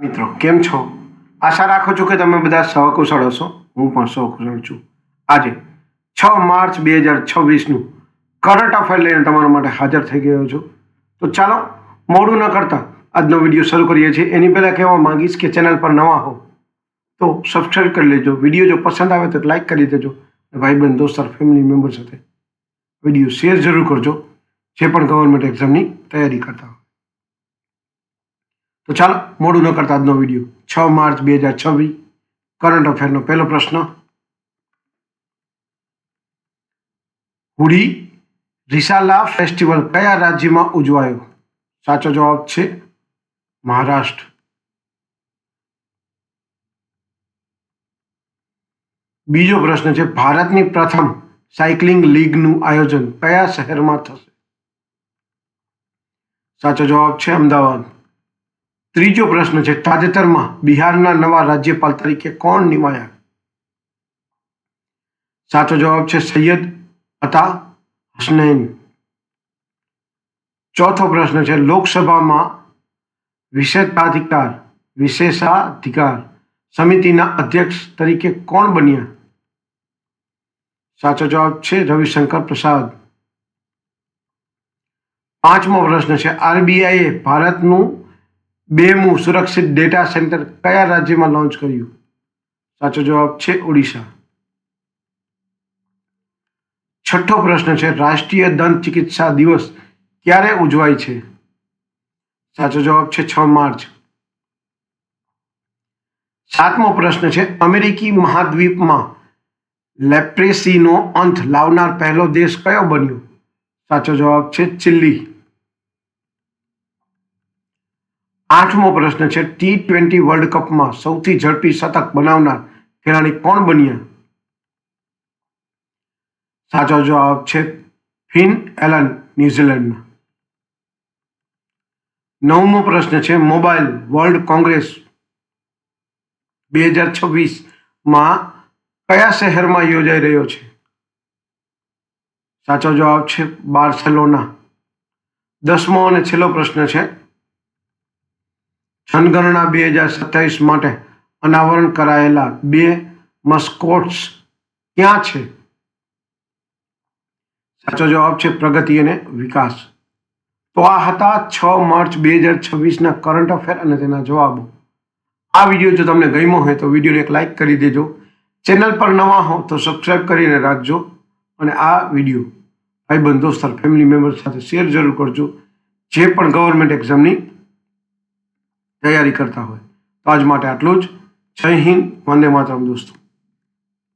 મિત્રો કેમ છો? આશા રાખું છું કે તમે બધા સહકુશળ હશો. હું પણ સહકુશળ છું. આજે 6 માર્ચ 2026નું કરંટ અફેર લઈને તમારા માટે હાજર થઈ ગયો છું. તો ચાલો મોડું ન કરતા આજનો વિડીયો શરૂ કરીએ છીએ. એની પહેલાં કહેવા માંગીશ કે ચેનલ પર નવા હો તો સબસ્ક્રાઈબ કરી લેજો. વિડીયો જો પસંદ આવે તો લાઈક કરી દેજો. ભાઈબંધ દોસ્તાર ફેમિલી મેમ્બર સાથે વિડીયો શેર જરૂર કરજો જે પણ ગવર્મેન્ટ એક્ઝામની તૈયારી કરતા હોય. તો ચાલો મોડું ન કરતા આજનો વિડીયો 6 માર્ચ 2026 કરંટ અફેરનો પહેલો પ્રશ્ન. હુડી રિસાલા ફેસ્ટિવલ કયા રાજ્યમાં ઉજવાયો? સાચો જવાબ છે મહારાષ્ટ્ર. બીજો પ્રશ્ન છે ભારતની પ્રથમ સાયકલિંગ લીગનું આયોજન કયા શહેરમાં થશે? સાચો જવાબ છે અમદાવાદ. ત્રીજો પ્રશ્ન છે તાજેતરમાં બિહારના નવા રાજ્યપાલ તરીકે કોણ નિમાયા? સાચો જવાબ છે સૈયદ અતા હસનૈન. ચોથો પ્રશ્ન છે લોકસભામાં વિશેષાધિકાર સમિતિના અધ્યક્ષ તરીકે કોણ બન્યા? સાચો જવાબ છે રવિશંકર પ્રસાદ. પાંચમો પ્રશ્ન છે આરબીઆઈએ ભારતનું 2મું સુરક્ષિત ડેટા સેન્ટર કયા રાજ્યમાં લોન્ચ કર્યું? સાચો જવાબ છે ઓડિશા. છઠ્ઠો પ્રશ્ન છે રાષ્ટ્રીય દંત ચિકિત્સા દિવસ ક્યારે ઉજવાય છે? સાચો જવાબ છે 6 માર્ચ. સાતમો પ્રશ્ન છે અમેરિકી મહાદ્વીપમાં લેપ્રેસીનો અંત લાવનાર પહેલો દેશ કયો બન્યો? સાચો જવાબ છે ચિલી. આઠમો પ્રશ્ન છે T20 વર્લ્ડ કપમાં સૌથી ઝડપી શતક બનાવનાર ખેલાડી કોણ બન્યા? સાચો જવાબ છે ફિન એલન ન્યુઝીલેન્ડના. નવમો પ્રશ્ન છે મોબાઈલ વર્લ્ડ કોંગ્રેસ 2026માં કયા શહેરમાં યોજાઈ રહ્યો છે? સાચો જવાબ છે બાર્સેલોના. 10મો અને છેલ્લો પ્રશ્ન છે જનગણના 2027 માટે અનાવરણ કરાયેલા 2 મસ્કોટ્સ ક્યાં છે? સાચો જવાબ છે પ્રગતિ અને વિકાસ. તો આ હતા 6 માર્ચ 2026ના કરંટ અફેર અને તેના જવાબો. આ વિડીયો જો તમને ગમ્યો હોય તો વિડીયોને એક લાઈક કરી દેજો. ચેનલ પર નવા હો તો સબસ્ક્રાઈબ કરીને રાખજો અને આ વિડીયો ભાઈબંધ દોસ્તાર ફેમિલી મેમ્બર સાથે શેર જરૂર કરજો જે પણ ગવર્મેન્ટ એક્ઝામની તૈયારી કરતા હોય. તો આજ માટે આટલું જ. જય હિન્દ, વંદે માતરમ દોસ્તો.